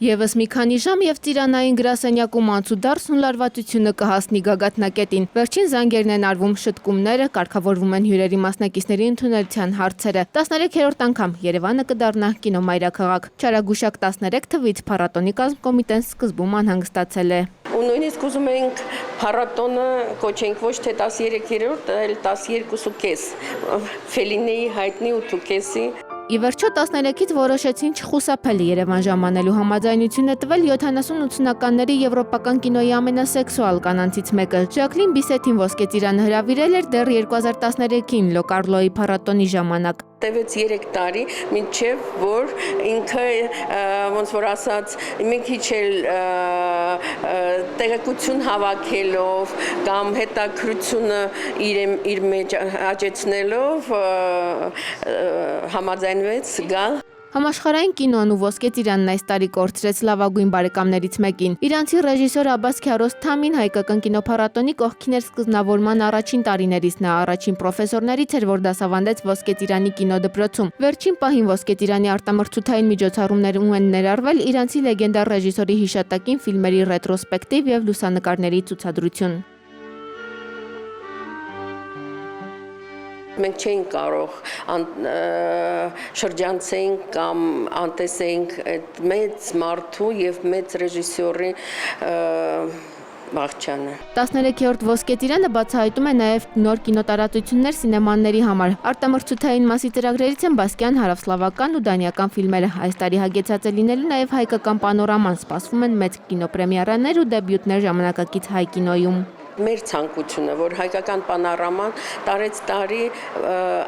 Եվս մի քանի ժամ եւ Ծիրանային գրասենյակում անցուդարձն ու լարվածությունը կհասնի գագաթնակետին։ Վերջին զանգերն են արվում, շտկումները, կարգավորվում են հյուրերի մասնակիցների ընդունելության հարցերը։ 13-րդ անգամ Երևանը կդառնա կինոմայրաքաղաք։ Չարագուշակ 13 թվից փառատոնի կազմկոմիտեն սկզբում անհանգստացել է։ Ու նույնիսկ ուզում ենք փառատոնը կոչենք ոչ թե 13-րդ, այլ 12.5 Ֆելինեի հայտնի 8.5-ի։ Ի վերջո 13-ից որոշեցին չխուսափել Երևան ժամանելու համաձայնություն է տվել 70-80-ականների եվրոպական կինոյի ամենասեքսուալ կանանցից մեկը։ Ժակլին Բիսեթին ոսկե ծիրանը հրավիրել էր դեռ 2013-ին Լոկարլոյի փառատոնի ժամանակ։ Տևեց 3 տարի, մինչև որ ինքը ոնց որ ասած մի քիչ էլ տեղեկություն հավաքելով կամ հետաքրությունը իր մեջ աճեցնելով համաձայնվեց գալ։ Համաշխարհային կինոն ու ոսկե ծիրանն այս տարի կորցրեց լավագույն բարեկամներից մեկին։ Իրանցի ռեժիսոր Աբբաս Քիարոստամին հայկական կինոփառատոնի կողքին էր սկզբնավորման առաջին տարիներից։ Նա առաջին պրոֆեսորներից էր, որ դասավանդեց ոսկե ծիրանի կինոդպրոցում։ Վերջին պահին ոսկե ծիրանի արտամրցութային միջոցառումներում են ներառվել իրանցի լեգենդար ռեժիսորի հիշատակին ֆիլմերի ռետրոսպեկտիվ եւ լուսանկարների ցուցադրություն։ Մենք չէինք կարող շրջանցենք կամ անտեսենք այդ մեծ մարդու եւ մեծ ռեժիսորի վաղճանը։ 13-րդ ոսկե ծիրանը բացահայտում է նաև նոր կինոտարածություններ սինեմաների համար։ Արտամրցութային մասի ծրագրերից են բասկյան, հարավսլավական ու դանիական ֆիլմերը։ Այս տարի հագեցած է լինելու նաև հայկական պանորաման։ Սպասվում են մեծ կինոպրեմիերաներ ու դեբյուտներ ժամանակակից հայ կինոյում։ Մեր ցանկությունը, որ հայկական պանորաման տարեց տարի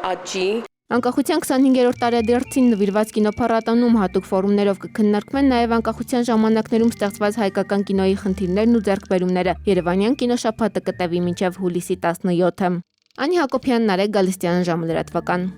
աճի։ Անկախության 25-րդ տարեդարձին նվիրված կինոփառատոնում հատուկ ֆորումներով կքննարկվեն նաև անկախության ժամանակներում ստեղծված հայկական կինոյի խնդիրներն ու ձեռքբերումները։ Երևանյան կինոշաբաթը կտևի մինչև հուլիսի 17-ը։ Անի Հակոբյան, Նարեկ Գալստյան, ժամը լրատվական։